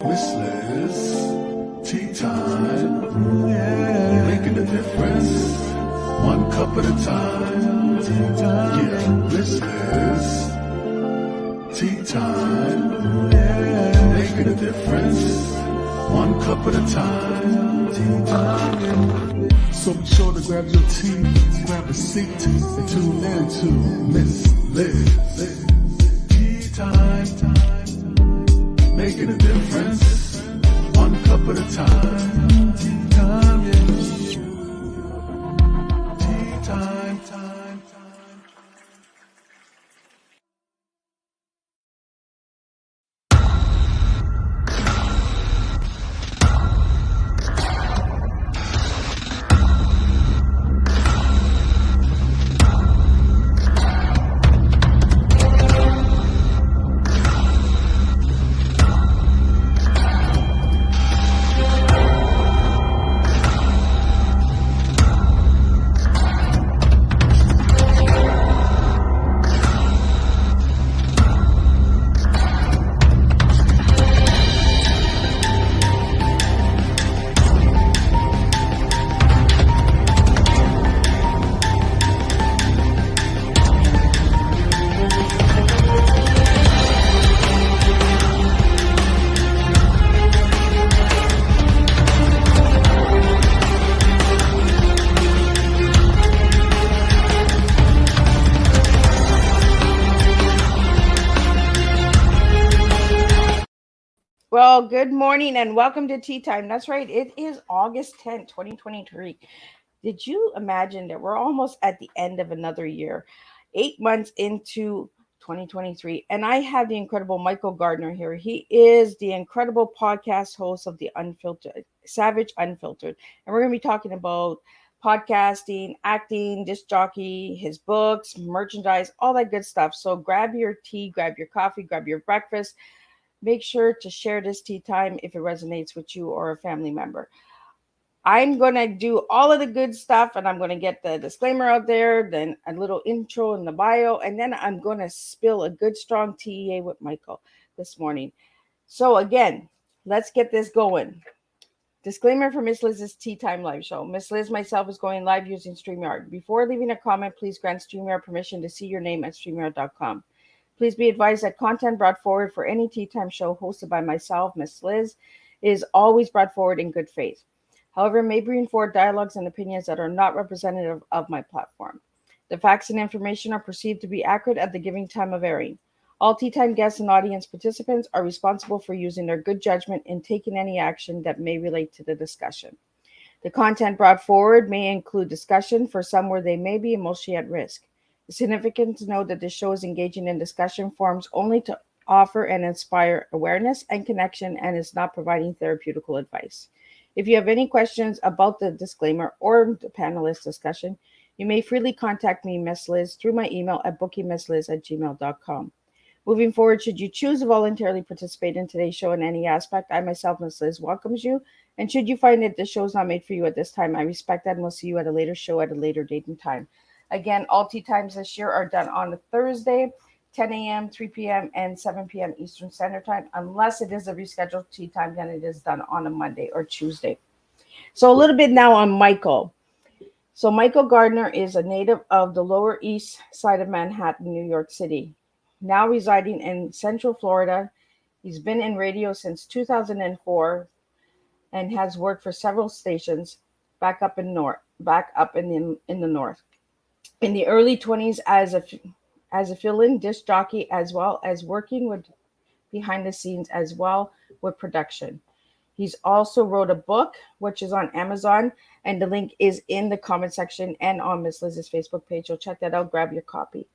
Miss Liz, tea time, yeah, making a difference, one cup at a time, tea time, yeah, Miss Liz, tea time, yeah, making a difference, one cup at a time, tea time, yeah. So be sure to grab your tea, grab a seat, and tune in to Miss Liz, tea time. Making a difference, one cup at a time. Tea time, yeah. Tea time, time. Well, good morning and welcome to Tea Time. That's right, it is August 10th, 2023. Did you imagine that we're almost at the end of another year, 8 months into 2023? And I have the incredible Michael Gardner here. He is the incredible podcast host of the Unfiltered, Savage Unfiltered. And we're going to be talking about podcasting, acting, disc jockey, his books, merchandise, all that good stuff. So grab your tea, grab your coffee, grab your breakfast. Make sure to share this tea time if it resonates with you or a family member. I'm going to do all of the good stuff and I'm going to get the disclaimer out there, then a little intro in the bio, and then I'm going to spill a good strong TEA with Michael this morning. So, again, let's get this going. Disclaimer for Miss Liz's Tea Time live show. Miss Liz myself is going live using StreamYard. Before leaving a comment, please grant StreamYard permission to see your name at StreamYard.com. Please be advised that content brought forward for any Tea Time show hosted by myself, Miss Liz, is always brought forward in good faith. However, it may bring forward dialogues and opinions that are not representative of my platform. The facts and information are perceived to be accurate at the given time of airing. All Tea Time guests and audience participants are responsible for using their good judgment in taking any action that may relate to the discussion. The content brought forward may include discussion for some where they may be emotionally at risk. It's significant to note that this show is engaging in discussion forums only to offer and inspire awareness and connection and is not providing therapeutical advice. If you have any questions about the disclaimer or the panelist discussion, you may freely contact me, Miss Liz, through my email at bookingmissliz@gmail.com. Moving forward, should you choose to voluntarily participate in today's show in any aspect, I myself, Miss Liz, welcomes you. And should you find that this show is not made for you at this time, I respect that and will see you at a later show at a later date and time. Again, all tea times this year are done on a Thursday, 10 a.m., 3 p.m., and 7 p.m. Eastern Standard Time, unless it is a rescheduled tea time, then it is done on a Monday or Tuesday. So a little bit now on Michael. So Michael Gardner is a native of the Lower East Side of Manhattan, New York City. Now residing in Central Florida, he's been in radio since 2004 and has worked for several stations back up in the north. In the early 20s as a fill-in disc jockey, as well as working with behind the scenes as well with production. He's also wrote a book which is on Amazon, and the link is in the comment section and on Miss Liz's Facebook page. So check that out, grab your copy.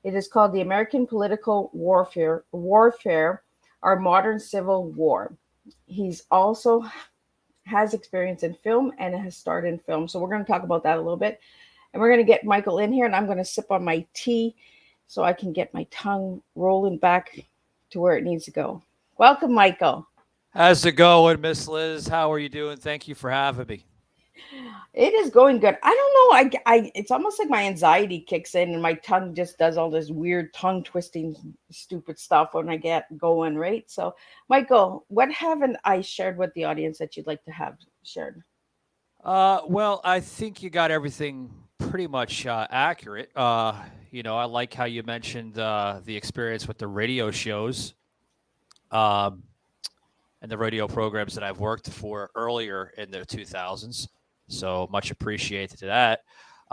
It is called The American Political Warfare, Our Modern Civil War. He's also has experience in film and has starred in film. So we're going to talk about that a little bit. And we're going to get Michael in here, and I'm going to sip on my tea so I can get my tongue rolling back to where it needs to go. Welcome, Michael. How's it going, Miss Liz? How are you doing? Thank you for having me. It is going good. I don't know. It's almost like my anxiety kicks in and my tongue just does all this weird tongue twisting, stupid stuff when I get going, right? So, Michael, what haven't I shared with the audience that you'd like to have shared? Well, I think you got everything pretty much accurate. I like how you mentioned the experience with the radio shows um, and the radio programs that I've worked for earlier in the 2000s. So much appreciated to that.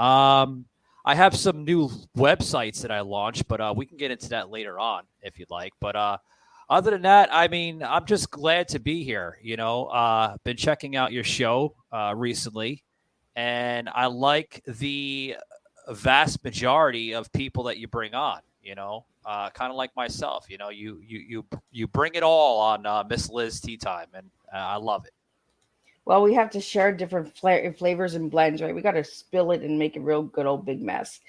Um, I have some new websites that I launched, but we can get into that later on if you'd like. But other than that, I mean, I'm just glad to be here. Been checking out your show recently, and I like the vast majority of people that you bring on. Kind of like myself. You bring it all on Miss Liz Tea Time, and I love it. Well, we have to share different flavors and blends, right? We got to spill it and make a real good old big mess.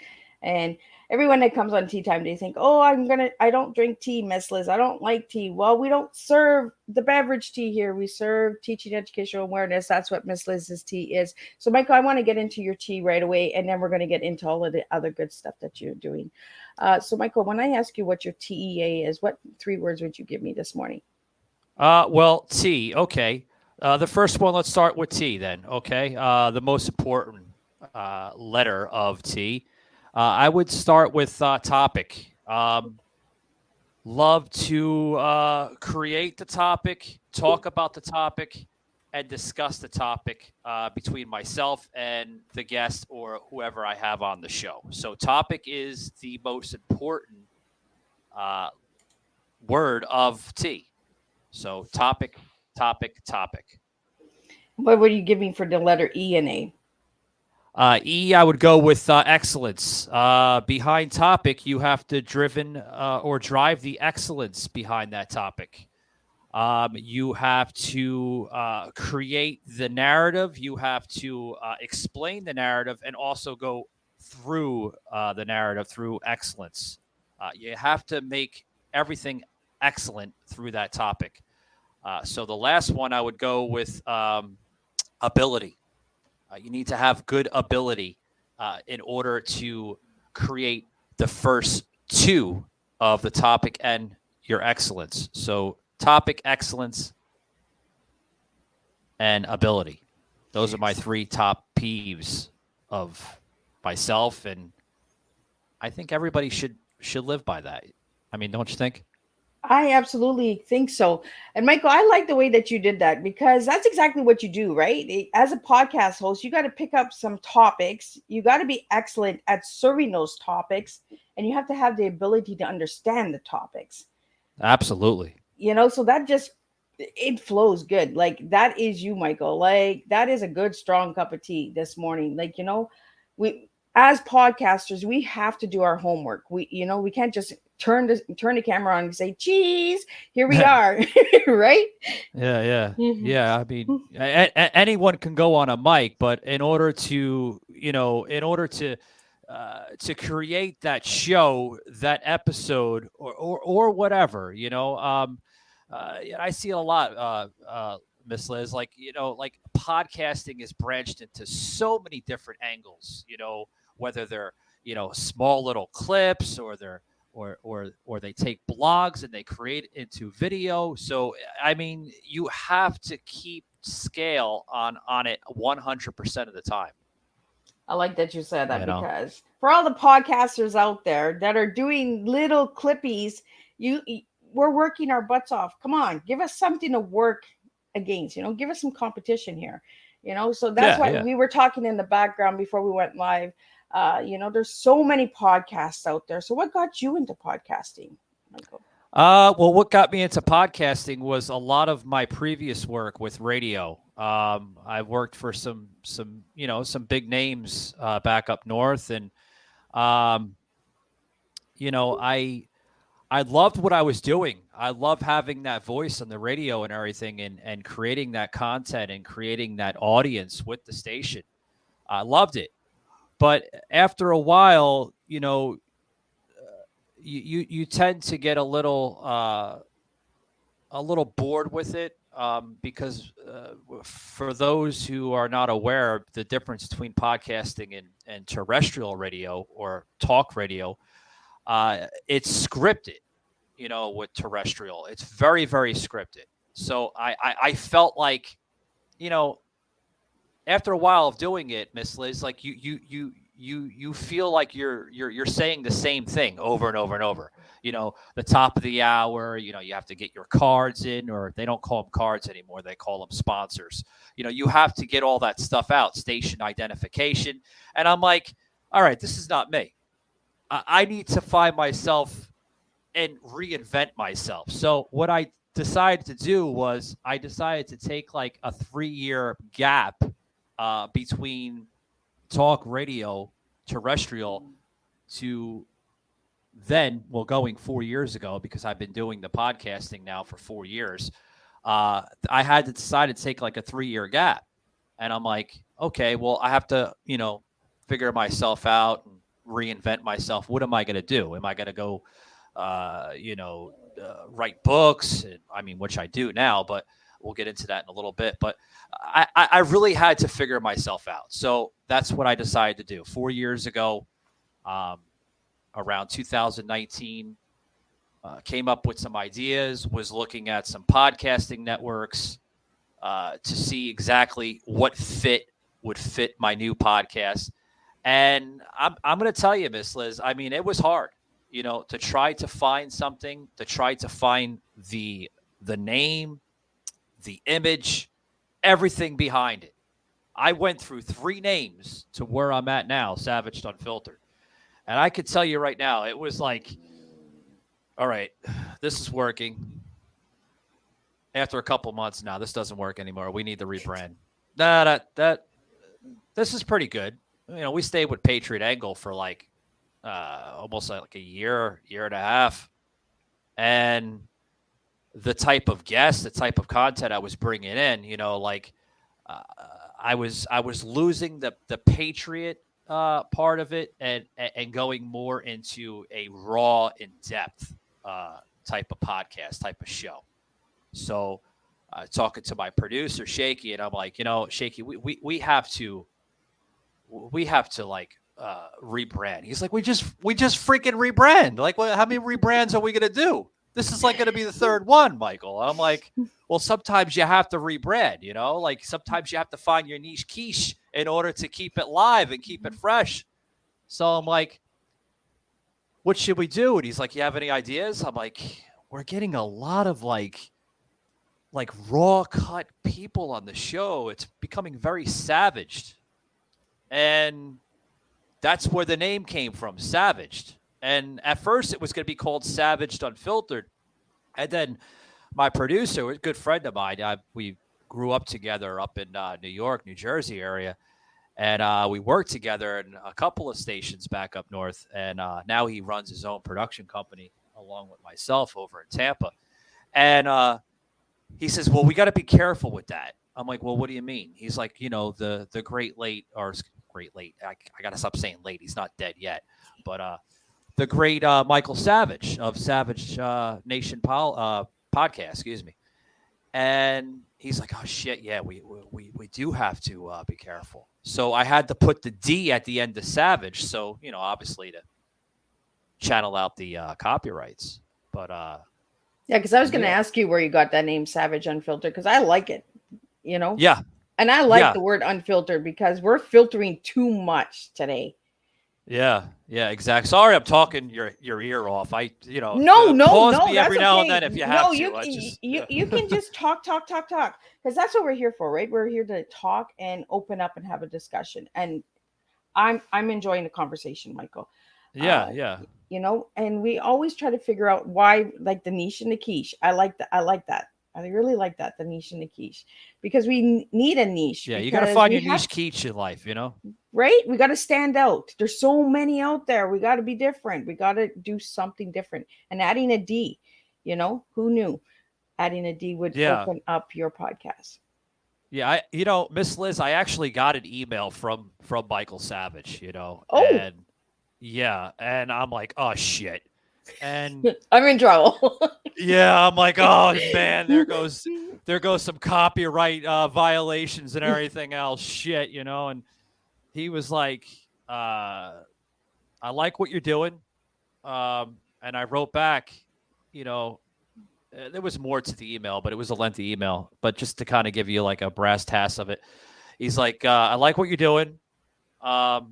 And everyone that comes on tea time, they think, "Oh, I don't drink tea, Miss Liz. I don't like tea." Well, we don't serve the beverage tea here. We serve teaching educational awareness. That's what Miss Liz's tea is. So, Michael, I want to get into your tea right away, and then we're going to get into all of the other good stuff that you're doing. So, Michael, when I ask you what your TEA is, what three words would you give me this morning? Well, T. Okay. The first one. Let's start with T then. Okay. The most important letter of T. I would start with topic. Love to create the topic, talk about the topic, and discuss the topic between myself and the guest or whoever I have on the show. So, topic is the most important uh, word of T. So, topic, topic, topic. What would you give me for the letter E and A? I would go with excellence. Behind topic, you have to driven or drive the excellence behind that topic. You have to create the narrative. You have to explain the narrative and also go through the narrative through excellence. You have to make everything excellent through that topic. So the last one I would go with ability. You need to have good ability in order to create the first two of the topic and your excellence. So, topic, excellence, and ability. Those are my three top peeves of myself, and I think everybody should live by that. I mean, don't you think? I absolutely think so. And Michael, I like the way that you did that because that's exactly what you do, right? As a podcast host, you got to pick up some topics. You got to be excellent at serving those topics, and you have to have the ability to understand the topics. Absolutely. So that just it flows good. Like that is you, Michael. Like that is a good strong cup of tea this morning. Like, we as podcasters, we have to do our homework. We can't just turn the camera on and say, "Cheese, here we are." Right? Yeah, yeah, Mhm. yeah. I mean, anyone can go on a mic, but in order to create that show, that episode, or whatever, I see a lot, Miss Liz, like podcasting is branched into so many different angles. Whether they're small little clips or they're or they take blogs and they create it into video. So I mean, you have to keep scale on it 100% of the time. I like that you said that You know. because for all the podcasters out there that are doing little clippies, you we're working our butts off. Come on, give us something to work against. Give us some competition here. So that's Yeah, why yeah. we were talking in the background before we went live. There's so many podcasts out there. So what got you into podcasting, Michael? Well, what got me into podcasting was a lot of my previous work with radio. I've worked for some big names back up north, and um, I loved what I was doing. I love having that voice on the radio and everything, and creating that content and creating that audience with the station. I loved it, but after a while, you tend to get a little bored with it. because for those who are not aware, the difference between podcasting and terrestrial radio or talk radio, it's scripted. With terrestrial, it's very, very scripted. So I felt like, after a while of doing it, Miss Liz, like you feel like you're saying the same thing over and over and over. The top of the hour, you have to get your cards in, or they don't call them cards anymore, they call them sponsors. You have to get all that stuff out, station identification. And I'm like, all right, this is not me. I need to find myself and reinvent myself. So what I decided to do was I decided to take like a 3-year gap between talk radio, terrestrial, to then, going 4 years ago, because I've been doing the podcasting now for 4 years, I had to decide to take like a 3-year gap. And I'm like, okay, well, I have to, figure myself out and reinvent myself. What am I going to do? Am I going to go write books? Which I do now, but we'll get into that in a little bit. But I really had to figure myself out. So that's what I decided to do 4 years ago, around 2019. Came up with some ideas, was looking at some podcasting networks to see exactly what would fit my new podcast. And I'm going to tell you, Miss Liz, it was hard. To try to find something, to try to find the name, the image, everything behind it. I went through 3 names to where I'm at now, Savaged Unfiltered. And I could tell you right now, it was like, all right, this is working. After a couple months now, this doesn't work anymore. We need to rebrand. This is pretty good. We stayed with Patriot Angle for like almost like a year and a half. And the type of guests, the type of content I was bringing in, I was losing the Patriot part of it and going more into a raw, in-depth type of podcast, type of show. So talking to my producer, Shaky, and I'm like, Shaky, we have to like rebrand. He's like, we just freaking rebrand. Like, how many rebrands are we gonna do? This is like gonna be the 3rd one, Michael. I'm like, well, sometimes you have to rebrand. Like sometimes you have to find your niche quiche in order to keep it live and keep it fresh. So I'm like, what should we do? And he's like, you have any ideas? I'm like, we're getting a lot of like raw cut people on the show. It's becoming very savaged. And that's where the name came from, Savaged. And at first it was going to be called Savaged Unfiltered. And then my producer, a good friend of mine, we grew up together up in New York, New Jersey area. And we worked together in a couple of stations back up north. And now he runs his own production company along with myself over in Tampa. And he says, well, we got to be careful with that. I'm like, well, what do you mean? He's like, the great late, or great late. I got to stop saying late. He's not dead yet. But the great Michael Savage of Savage Nation podcast, excuse me. And he's like, oh, shit, yeah, we do have to be careful. So I had to put the D at the end of Savage. So, obviously to channel out the copyrights. But yeah, because I was going to ask you where you got that name, Savage Unfiltered, because I like it, Yeah. And I like the word unfiltered because we're filtering too much today. Yeah, exactly. Sorry, I'm talking your ear off. No, pause me every okay. now and then if you have to. You can just talk, because that's what we're here for, right? We're here to talk and open up and have a discussion, and I'm enjoying the conversation, Michael. Yeah. And we always try to figure out why, like the niche and the quiche. I like that. I really like that, the niche and the quiche, because we need a niche. Yeah, you got to find your niche quiche in life, Right? We got to stand out. There's so many out there. We got to be different. We got to do something different. And adding a D, who knew adding a D would open up your podcast? Yeah, Miss Liz, I actually got an email from Michael Savage, and and I'm like, oh shit. And I'm in trouble. yeah, I'm like, oh man, there goes there goes some copyright violations and everything else. Shit, and he was like, I like what you're doing. And I wrote back, there was more to the email, but it was a lengthy email. But just to kind of give you like a brass tass of it, he's like, I like what you're doing. But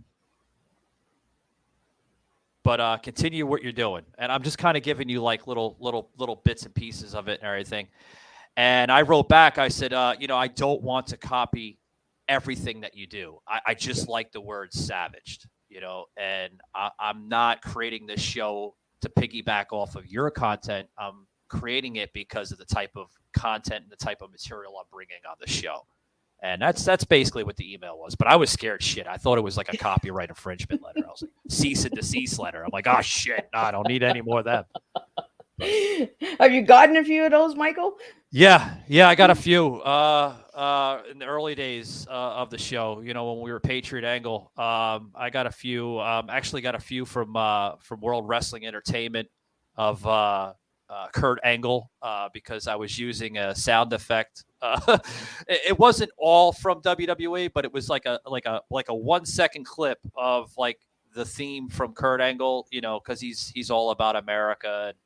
continue what you're doing. And I'm just kind of giving you like little bits and pieces of it and everything. And I wrote back, I said, I don't want to copy everything that you do. I just like the word savaged, and I'm not creating this show to piggyback off of your content. I'm creating it because of the type of content and the type of material I'm bringing on the show. And that's basically what the email was. But I was scared shit. I thought it was like a copyright infringement letter. I was like, cease and desist letter. I'm like, oh, shit. No, I don't need any more of them. Have you gotten a few of those, Michael? Yeah, I got a few in the early days of the show. When we were Patriot Angle, I got a few. Actually, got a few from World Wrestling Entertainment of Kurt Angle because I was using a sound effect. It wasn't all from WWE, but it was like a 1 second clip of like the theme from Kurt Angle. Because he's all about America and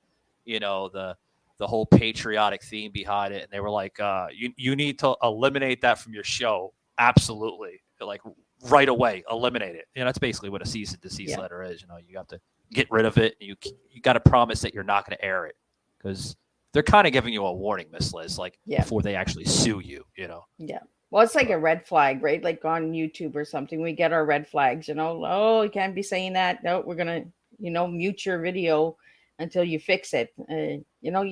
the whole patriotic theme behind it. And they were like, you need to eliminate that from your show. Absolutely. Like right away, eliminate it. That's basically what a cease and desist letter is. You have to get rid of it. You got to promise that you're not going to air it because they're kind of giving you a warning, Miss Liz, before they actually sue you, Yeah. Well, it's like a red flag, right? Like on YouTube or something, we get our red flags, oh, you can't be saying that. No, we're going to, mute your video until you fix it. You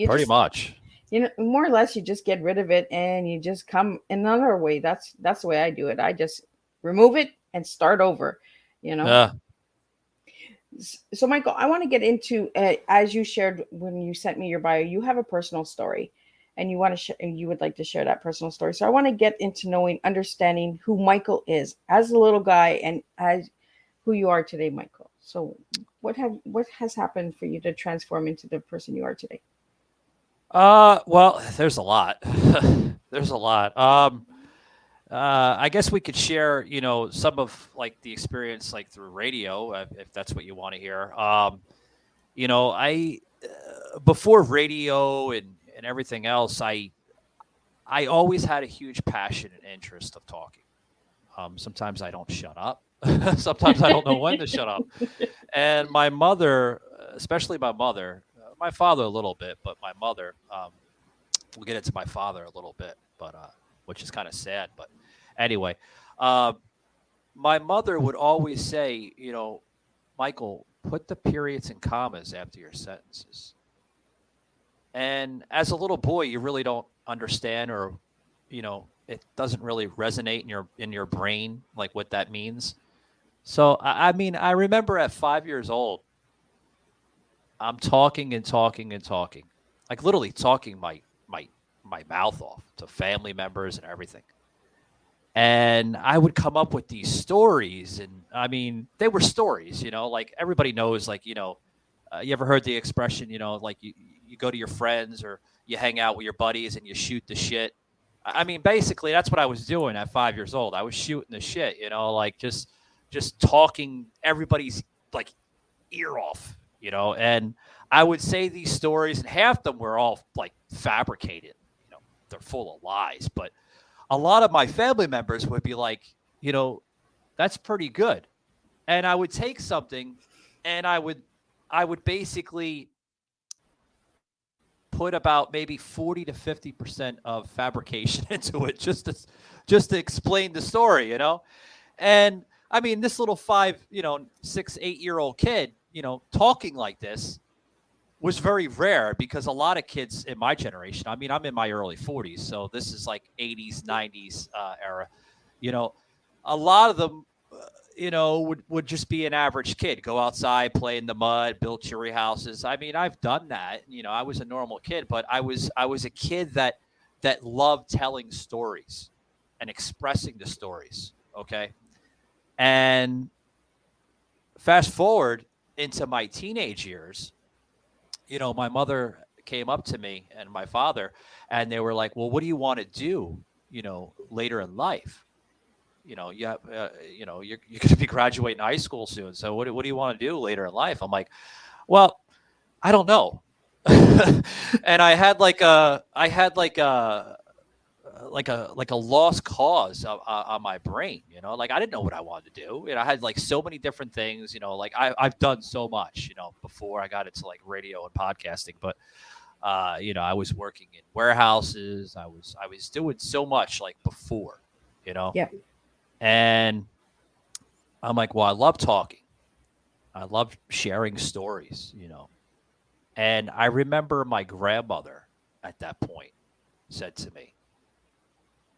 pretty much, more or less, you just get rid of it and you just come another way. That's the way I do it. I just remove it and start over, So, Michael, I want to get into, as you shared when you sent me your bio, you have a personal story and you want to you would like to share that personal story. So I want to get into understanding who Michael is as a little guy and as who you are today, Michael. So what has happened for you to transform into the person you are today? Well, there's a lot. There's a lot. I guess we could share, some of like the experience like through radio, if that's what you want to hear. I before radio and everything else, I always had a huge passion and interest of talking. Sometimes I don't shut up. Sometimes I don't know when to shut up. And my mother, especially my mother, my father a little bit, but my mother, we'll get into my father a little bit, but which is kind of sad. But anyway, my mother would always say, Michael, put the periods and commas after your sentences. And as a little boy, you really don't understand, or, it doesn't really resonate in your brain, like what that means. So, I mean, I remember at 5 years old, I'm talking and talking and talking, like literally talking my mouth off to family members and everything. And I would come up with these stories. And I mean, they were stories, like everybody knows, like, you ever heard the expression, like you go to your friends or you hang out with your buddies and you shoot the shit. I mean, basically that's what I was doing at 5 years old. I was shooting the shit, like just talking everybody's like ear off, and I would say these stories and half of them were all like fabricated, they're full of lies. But a lot of my family members would be like, that's pretty good. And I would take something and I would basically put about maybe 40 to 50% of fabrication into it just to explain the story, And I mean, this little 6, 8-year-old kid, talking like this was very rare because a lot of kids in my generation, I mean, I'm in my early 40s, so this is like 80s, 90s era, a lot of them, would just be an average kid, go outside, play in the mud, build tree houses. I mean, I've done that. I was a normal kid, but I was a kid that loved telling stories and expressing the stories. Okay. And fast forward into my teenage years, my mother came up to me and my father, and they were like, "Well, what do you want to do, later in life? You're going to be graduating high school soon. So what do you want to do later in life?" I'm like, "Well, I don't know." And I had like a lost cause on my brain, like I didn't know what I wanted to do. I had like so many different things, like I've done so much, before I got into like radio and podcasting. But I was working in warehouses. I was doing so much like before, Yeah. and I'm like, well, I love talking. I love sharing stories, And I remember my grandmother at that point said to me,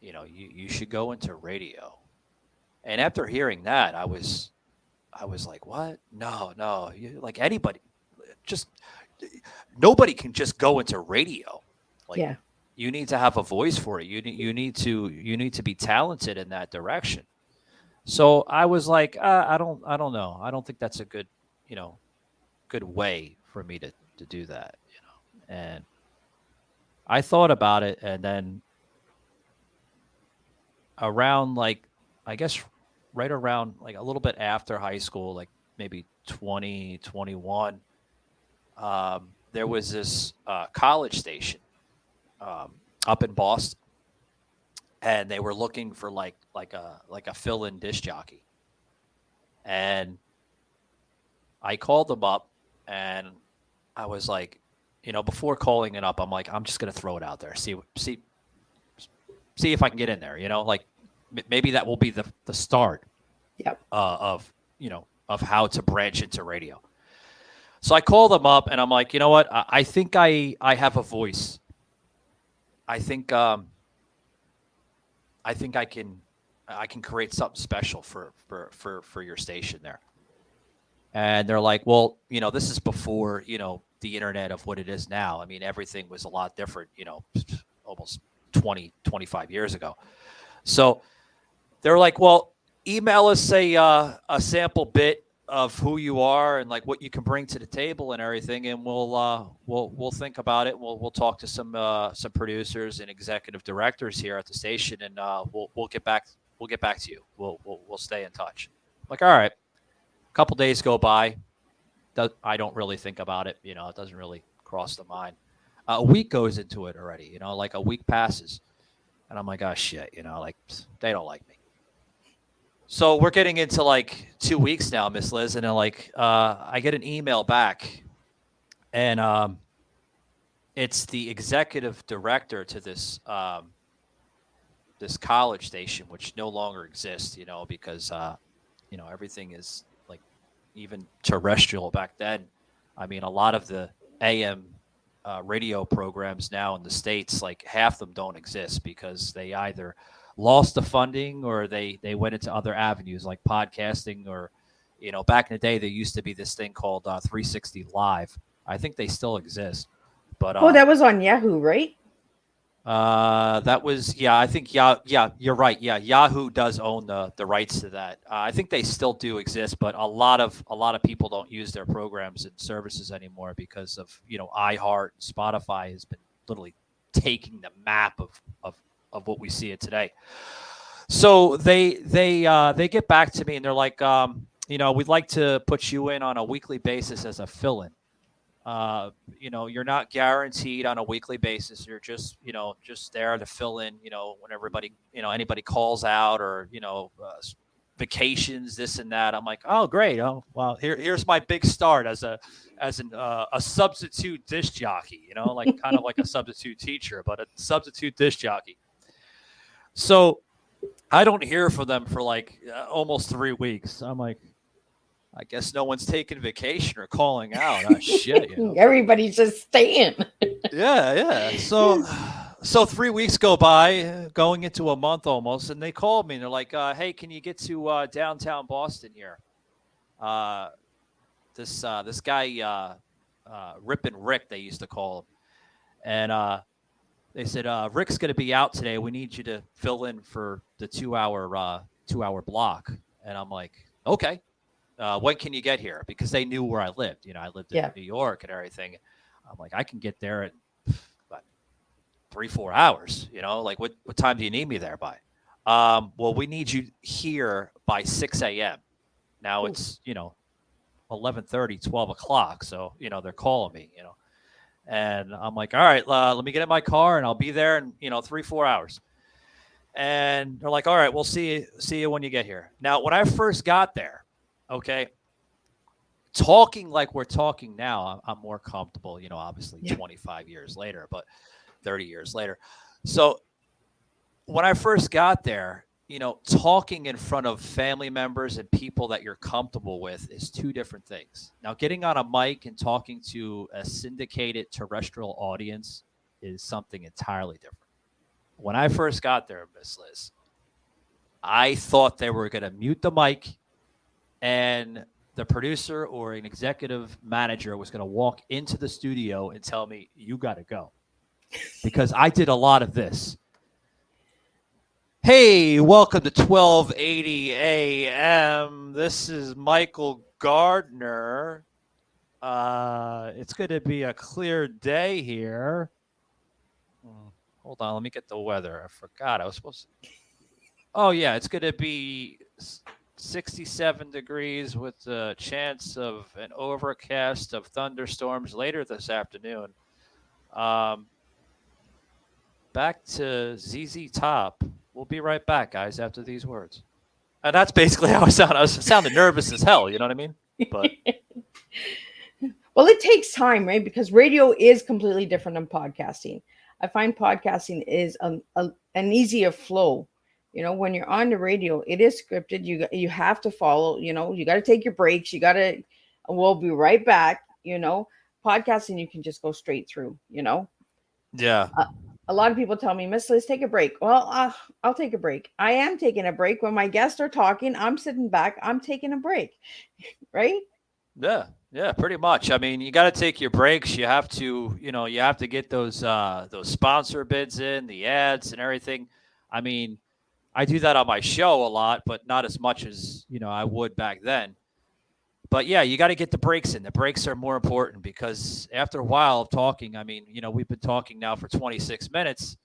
you should go into radio. And after hearing that, I was like, what? No, like anybody, just nobody can just go into radio. Like, Yeah. you need to have a voice for it. You need to be talented in that direction. So I was like, I don't know. I don't think that's a good way for me to do that. And I thought about it, and then around like, I guess right around like a little bit after high school, like maybe 2021, there was this college station up in Boston, and they were looking for like a fill-in disc jockey. And I called them up, and I was like, before calling it up, I'm like, I'm just gonna throw it out there, see if I can get in there. Like maybe that will be the start. Yep. Of how to branch into radio. So I call them up, and I'm like, you know what? I think I have a voice. I think I can create something special for your station there. And they're like, well, this is before, the internet of what it is now. I mean, everything was a lot different, almost 20, 25 years ago. So they're like, well, email us a sample bit of who you are and like what you can bring to the table and everything, and we'll think about it. We'll talk to some producers and executive directors here at the station, and we'll get back to you. We'll stay in touch. I'm like, all right. A couple days go by. I don't really think about it. It doesn't really cross the mind. A week goes into it already. Like a week passes, and I'm like, oh shit. Like they don't like me. So we're getting into like 2 weeks now, Miss Liz, and then like I get an email back, and it's the executive director to this this college station, which no longer exists, because everything is like even terrestrial back then. I mean, a lot of the AM radio programs now in the States, like half them don't exist because they either lost the funding or they went into other avenues like podcasting, or back in the day there used to be this thing called 360 Live. I think they still exist, but that was on Yahoo, right? that was, I think, yeah, you're right. Yeah, Yahoo does own the rights to that. I think they still do exist, but a lot of people don't use their programs and services anymore because of iHeart and Spotify has been literally taking the map of what we see it today. So they get back to me and they're like, we'd like to put you in on a weekly basis as a fill-in. You're not guaranteed on a weekly basis. You're just there to fill in, when anybody calls out or, vacations, this and that. I'm like, oh, great. Oh, well, here's my big start as a substitute disc jockey, like kind of like a substitute teacher, but a substitute disc jockey. So I don't hear from them for like almost 3 weeks. I'm like, I guess no one's taking vacation or calling out. Oh, shit. Everybody's just staying. Yeah. So 3 weeks go by, going into a month almost, and they called me and they're like, hey, can you get to downtown Boston here? This guy, Rippin' Rick, they used to call him. And they said, Rick's going to be out today. We need you to fill in for the 2-hour block. And I'm like, okay. When can you get here? Because they knew where I lived. I lived in New York and everything. I'm like, I can get there at about 3-4 hours. Like what time do you need me there by? Well, we need you here by 6 a.m. Now it's 11:30, 12 o'clock. So they're calling me. And I'm like, all right, let me get in my car and I'll be there in 3-4 hours. And they're like, all right, we'll see you when you get here. Now, when I first got there, okay, talking like we're talking now, I'm more comfortable, obviously 25 years later, but 30 years later. So when I first got there, talking in front of family members and people that you're comfortable with is two different things. Now, getting on a mic and talking to a syndicated terrestrial audience is something entirely different. When I first got there, Miss Liz, I thought they were going to mute the mic and the producer or an executive manager was going to walk into the studio and tell me, you got to go. Because I did a lot of this. Hey, welcome to 1280 a.m. This is Michael Gardner. It's going to be a clear day here. Hold on, let me get the weather. I forgot. I was supposed to. Oh, yeah, it's going to be 67 degrees with a chance of an overcast of thunderstorms later this afternoon. Back to ZZ Top. We'll be right back, guys, after these words. And that's basically how I sound. I was sounding nervous as hell. You know what I mean? But well, it takes time, right? Because radio is completely different than podcasting. I find podcasting is an easier flow. When you're on the radio, it is scripted. You have to follow. You got to take your breaks. We'll be right back. Podcasting, you can just go straight through. Yeah. A lot of people tell me, Miss Liz, take a break. Well, I'll take a break. I am taking a break. When my guests are talking, I'm sitting back. I'm taking a break. Right? Yeah, pretty much. I mean, you got to take your breaks. You have to, you have to get those sponsor bids in, the ads and everything. I mean, I do that on my show a lot, but not as much as, I would back then. But yeah, you got to get the breaks in. The breaks are more important because after a while of talking, I mean, we've been talking now for 26 minutes.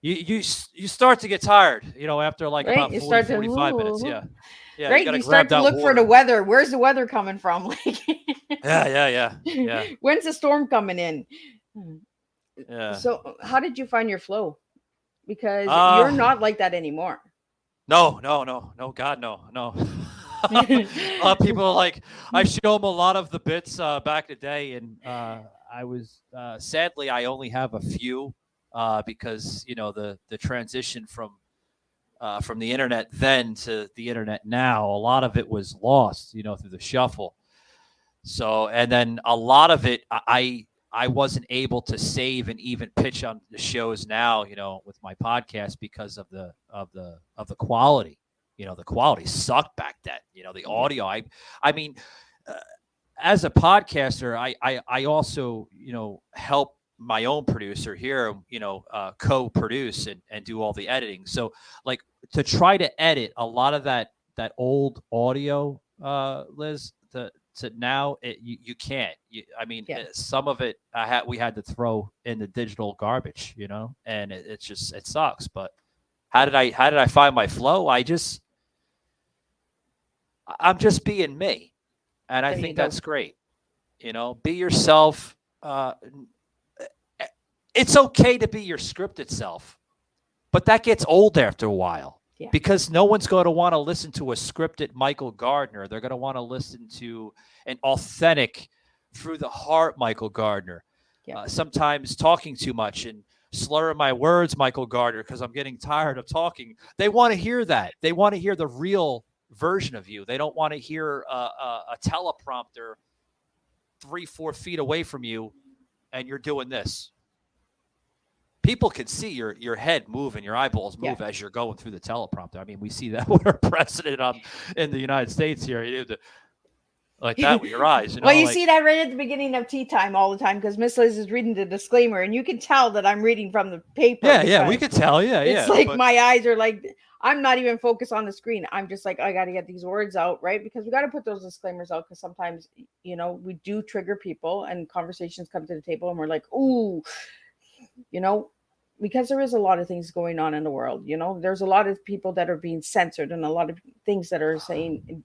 You start to get tired, after like about 40, 45 minutes. Yeah. Yeah. Right. You start to look for the weather. Where's the weather coming from? Yeah. When's the storm coming in? Yeah. So how did you find your flow? Because you're not like that anymore. No, God, no. A lot of people are like, I show them a lot of the bits back in the day, and I was sadly I only have a few because the transition from the internet then to the internet now, a lot of it was lost through the shuffle. So, and then a lot of it I wasn't able to save and even pitch on the shows now with my podcast because of the quality. The quality sucked back then. The audio. I mean, as a podcaster, I also help my own producer here, co-produce and do all the editing. So like to try to edit a lot of that old audio, Liz, to now you can't. Some of it we had to throw in the digital garbage, and it sucks. But how did I find my flow? I'm just being me. And I think that's great. Be yourself. It's okay to be your scripted self, but that gets old after a while because no one's going to want to listen to a scripted Michael Gardner. They're going to want to listen to an authentic, through the heart Michael Gardner. Sometimes talking too much and slurring my words, Michael Gardner, because I'm getting tired of talking. They want to hear that. They want to hear the real version of you. They don't want to hear a teleprompter 3-4 feet away from you and you're doing this. People can see your head move and your eyeballs move as you're going through the teleprompter. I mean, we see that with our president in the United States here. Like that with your eyes. Well, you see that right at the beginning of Teatime all the time because Miss Liz is reading the disclaimer and you can tell that I'm reading from the paper. Yeah, we can tell. Yeah, it's like my eyes are like, I'm not even focused on the screen. I'm just like, I got to get these words out, right? Because we got to put those disclaimers out because sometimes, we do trigger people and conversations come to the table and we're like, ooh, you know, because there is a lot of things going on in the world. There's a lot of people that are being censored and a lot of things that are saying,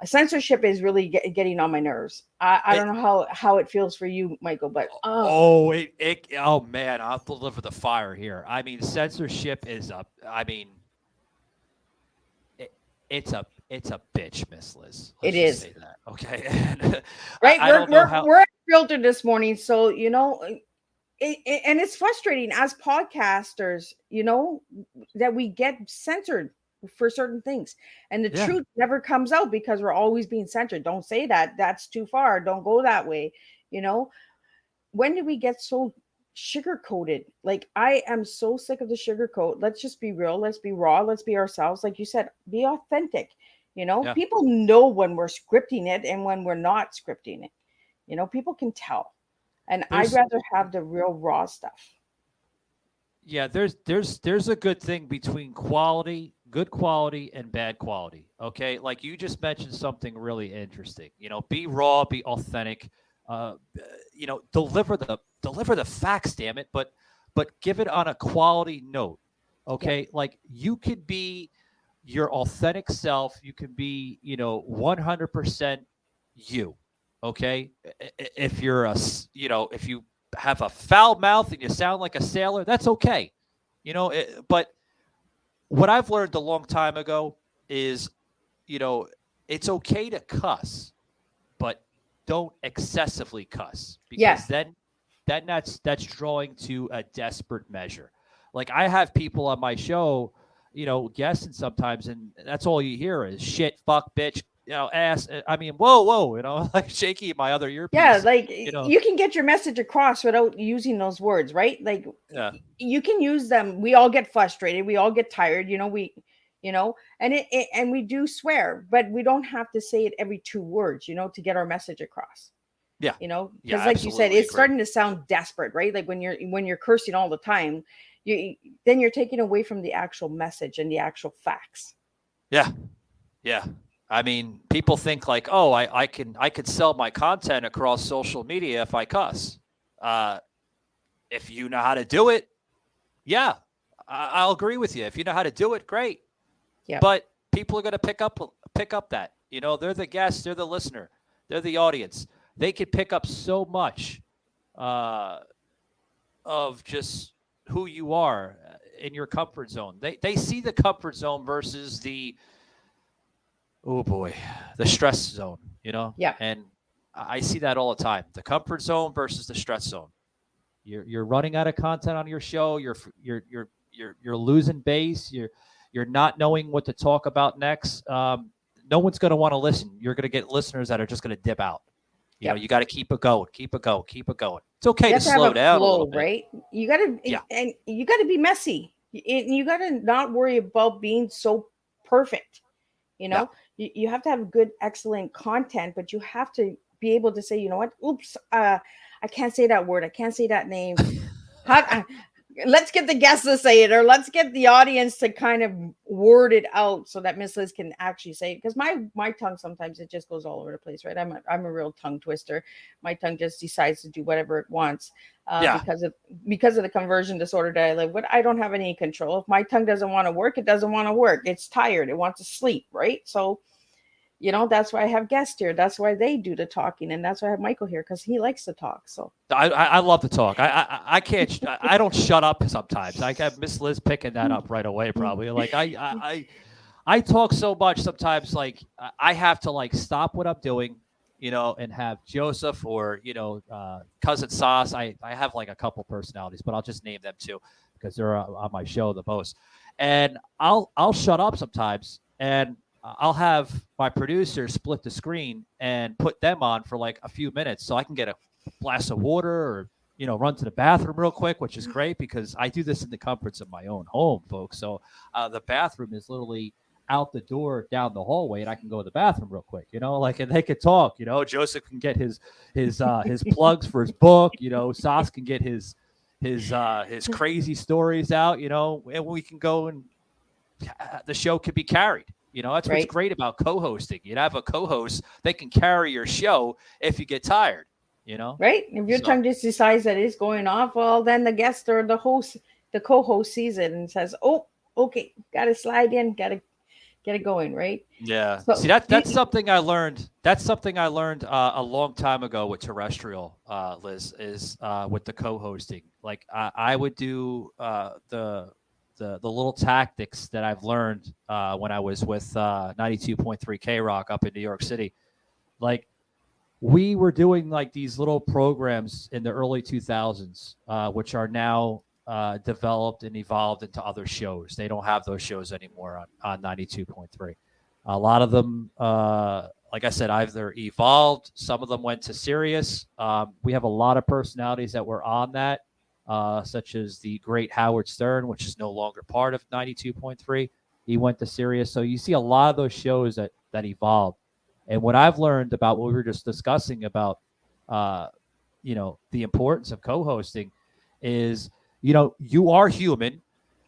censorship is really getting on my nerves. I don't know how it feels for you, Michael, but Oh man, I'll deliver the fire here. I mean, censorship is it's a bitch, Miss Liz. it Let's just is. say that, okay? And Right. I We're don't know we're how. we're filtered this morning, so and it's frustrating as podcasters, that we get censored for certain things, and the Yeah, truth never comes out because we're always being censored. Don't say that. That's too far. Don't go that way. You know, when did we get so sugar coated? Like, I am so sick of the sugar coat. Let's just be real. Let's be raw. Let's be ourselves. Like you said, be authentic. yeah. People know when we're scripting it and when we're not scripting it. People can tell. And I'd There's rather have the real raw stuff. Yeah, there's a good thing between good quality and bad quality. Okay, like you just mentioned something really interesting. Be raw, be authentic. Uh, deliver the facts. Damn it, but give it on a quality note. Yep. Okay, like you could be your authentic self. You can be 100% you. Okay, if you're if you have a foul mouth and you sound like a sailor, that's okay. But what I've learned a long time ago is, you know, it's okay to cuss, but don't excessively cuss because Yes. then that's drawing to a desperate measure. Like I have people on my show, guessing sometimes, and that's all you hear is shit, fuck, bitch, ass. I mean, whoa, like shaky in my other Yeah, earpiece, like you know. you can get your message across without using those words, right? Like Yeah, you can use them. We all get frustrated. We all get tired. And we do swear, but we don't have to say it every 2 words, to get our message across. yeah, yeah. Because I like you said, absolutely it's agree. starting to sound desperate, right? Like when you're cursing all the time, then you're taking away from the actual message and the actual facts. Yeah, yeah. I mean, people think like, oh, I could sell my content across social media if I cuss. Uh, if you know how to do it, yeah, I'll agree with you. If you know how to do it, great. Yep. But people are going to pick up that. They're the guest, they're the listener, they're the audience. They could pick up so much uh, of just who you are in your comfort zone. They see the comfort zone versus the, oh boy, the stress zone, Yep. and I see that all the time. The comfort zone versus the stress zone. You're running out of content on your show. You're losing base. You're not knowing what to talk about next. No one's going to want to listen. You're going to get listeners that are just going to dip out. Yep. You got to keep it going, keep it going, keep it going. It's okay You to have to have slow a down a little flow, bit. right? You gotta Yeah, and you gotta be messy. You gotta not worry about being so perfect. You yeah. know, you have to have good, excellent content, but you have to be able to say, you know what? Oops, I can't say that word. I can't say that name. How, let's get the guests to say it, or let's get the audience to kind of word it out so that Miss Liz can actually say it. Because my tongue sometimes it just goes all over the place, right? I'm a real tongue twister. My tongue just decides to do whatever it wants Yeah. because of the conversion disorder that I live with. I don't have any control. If my tongue doesn't want to work, it doesn't want to work. It's tired. It wants to sleep, right? So that's why I have guests here. That's why they do the talking, and that's why I have Michael here because he likes to talk. So I love to talk. I can't. I don't shut up sometimes. I have Miss Liz picking that up right away. Probably like I talk so much sometimes. Like I have to like stop what I'm doing, and have Joseph or cousin Sauce. I have like a couple personalities, but I'll just name them too because they're on my show the most. And I'll shut up sometimes and I'll have my producer split the screen and put them on for like a few minutes so I can get a glass of water or run to the bathroom real quick, which is great because I do this in the comforts of my own home, folks. So the bathroom is literally out the door down the hallway, and I can go to the bathroom real quick, like, and they could talk. Joseph can get his plugs for his book. Sas can get his crazy stories out. And we can go and the show could be carried. That's what's Right. great about co-hosting. You have a co-host, they can carry your show if you get tired, Right. If your So tongue just decides that it's going off, well, then the guest or the host, the co-host sees it and says, "Oh, okay, got to slide in, got to get it going." Right. yeah. See, So, that's something I learned. That's something I learned a long time ago with terrestrial, Liz, is with the co-hosting. Like I would do the little tactics that I've learned when I was with 92.3 K Rock up in New York City. Like we were doing like these little programs in the early 2000s, which are now developed and evolved into other shows. They don't have those shows anymore on 92.3. A lot of them, like I said, either evolved. Some of them went to Sirius. We have a lot of personalities that were on that, such as the great Howard Stern, which is no longer part of 92.3. He went to Sirius. So you see a lot of those shows that evolved. And what I've learned about what we were just discussing about, the importance of co-hosting is, you are human.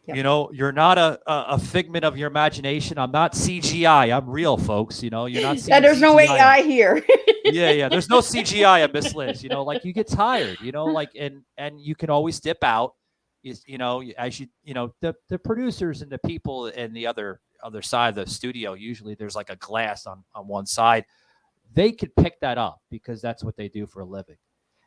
Yep. You're not a figment of your imagination. I'm not CGI. I'm real, folks. You're not seeing there's no CGI. AI here. Yeah. There's no CGI on Miss Liz. Like you get tired. Like and you can always dip out. As the producers and the people in the other side of the studio, usually there's like a glass on one side. They could pick that up because that's what they do for a living.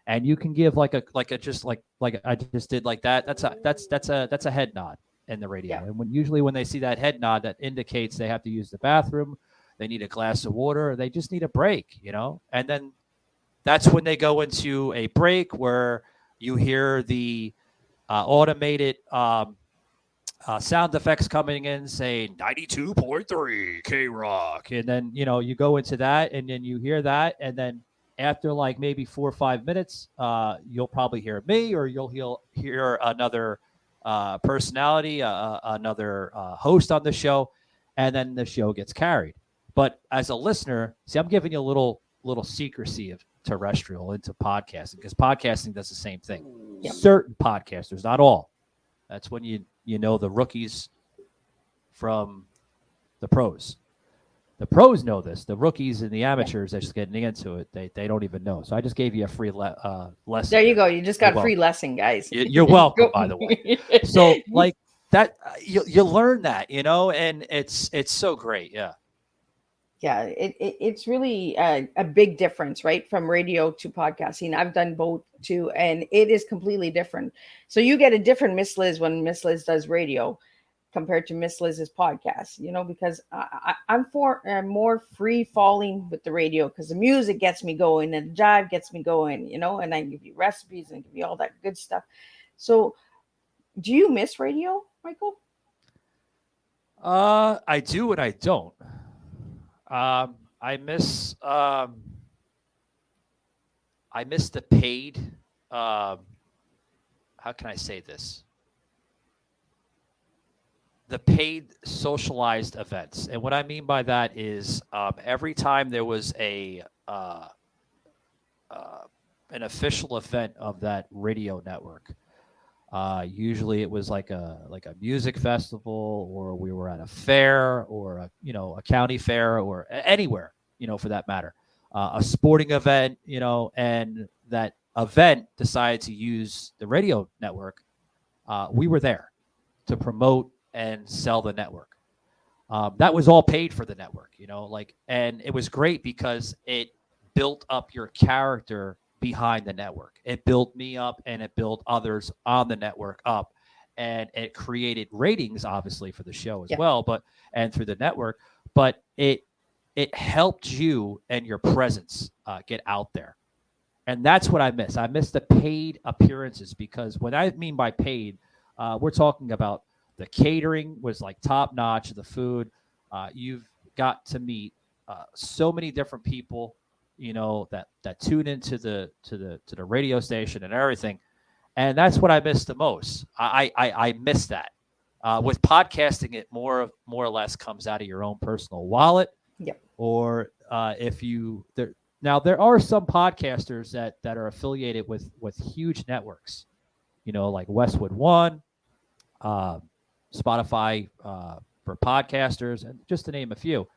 And you can give like I just did like that. That's a head nod in the radio. Yeah. And when they see that head nod, that indicates they have to use the bathroom, they need a glass of water, or they just need a break, And then that's when they go into a break where you hear the automated sound effects coming in saying 92.3 K Rock. And then, you go into that and then you hear that. And then after like maybe 4 or 5 minutes, you'll probably hear me or you'll hear another personality, another host on the show. And then the show gets carried. But as a listener, see, I'm giving you a little secrecy of terrestrial into podcasting because podcasting does the same thing. Yep. Certain podcasters, not all. That's when you know the rookies from the pros. The pros know this. The rookies and the amateurs that's just getting into it, they don't even know. So I just gave you a free lesson. There you go. You just got a free lesson, guys. You're welcome, by the way. So like that, you learn that, and it's so great. Yeah. Yeah, it's really a big difference, right? From radio to podcasting. I've done both too, and it is completely different. So you get a different Miss Liz when Miss Liz does radio compared to Miss Liz's podcast, because I'm more free falling with the radio because the music gets me going and the jive gets me going, and I give you recipes and give you all that good stuff. So do you miss radio, Michael? I do and I don't. I miss the paid. How can I say this? The paid socialized events, and what I mean by that is every time there was an official event of that radio network. Usually it was like a music festival, or we were at a fair, or a county fair, or anywhere, for that matter, a sporting event, and that event decided to use the radio network. We were there to promote and sell the network. That was all paid for the network, and it was great because it built up your character behind the network. It built me up and it built others on the network up, and it created ratings obviously for the show as well, and through the network, but it helped you and your presence get out there. And that's what I miss. I miss the paid appearances, because what I mean by paid, we're talking about the catering was like top notch, the food. You've got to meet so many different people, that tune into the radio station and everything, and that's what I miss the most. I miss that. With podcasting, it more or less comes out of your own personal wallet. Yep. Or if you there. Now there are some podcasters that are affiliated with huge networks, like Westwood One, Spotify, for podcasters, and just to name a few.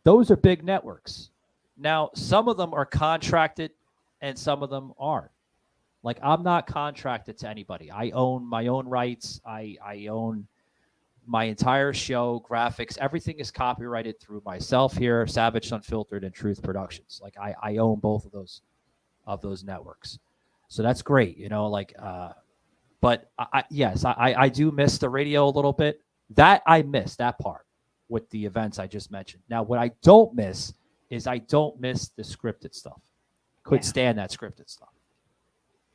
Those are big networks. Now, some of them are contracted and some of them aren't. Like, I'm not contracted to anybody. I own my own rights. I own my entire show, graphics, everything is copyrighted through myself here, Savage, Unfiltered, and Truth Productions. Like, I own both of those networks. So that's great, but I do miss the radio a little bit. That I miss that part with the events I just mentioned. Now, what I don't miss is I don't miss the scripted stuff. Could stand that scripted stuff.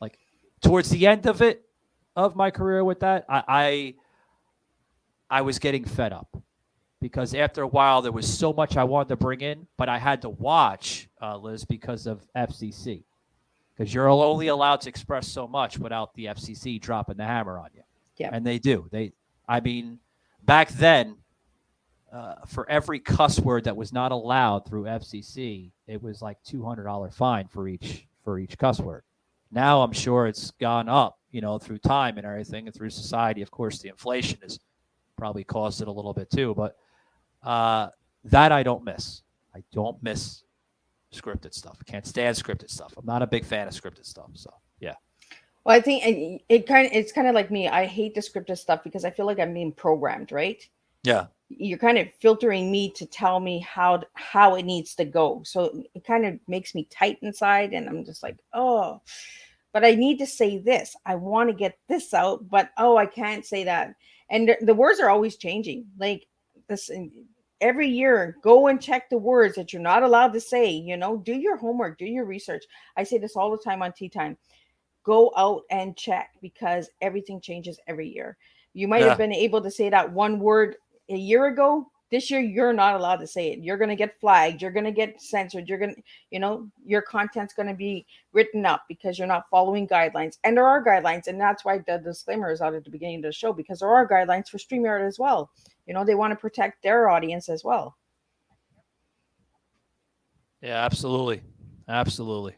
Like, towards the end of my career with that, I was getting fed up because after a while there was so much I wanted to bring in, but I had to watch, Liz, because of FCC. Because you're only allowed to express so much without the FCC dropping the hammer on you. Yeah. And they do. Back then, for every cuss word that was not allowed through FCC, it was like $200 fine for each cuss word. Now I'm sure it's gone up, through time and everything, and through society. Of course, the inflation has probably caused it a little bit too. But that I don't miss. I don't miss scripted stuff. I can't stand scripted stuff. I'm not a big fan of scripted stuff. So yeah. Well, I think it's kind of like me. I hate the scripted stuff because I feel like I'm being programmed, right? Yeah. You're kind of filtering me to tell me how it needs to go. So it kind of makes me tight inside, and I'm just like, oh, but I need to say this. I want to get this out, but I can't say that. And the words are always changing. Like this every year, go and check the words that you're not allowed to say. Do your homework, do your research. I say this all the time on Teatime. Go out and check because everything changes every year. You might have been able to say that one word a year ago. This year, you're not allowed to say it. You're going to get flagged. You're going to get censored. You're going to, your content's going to be written up because you're not following guidelines. And there are guidelines. And that's why the disclaimer is out at the beginning of the show, because there are guidelines for StreamYard as well. They want to protect their audience as well. Yeah, absolutely. Absolutely.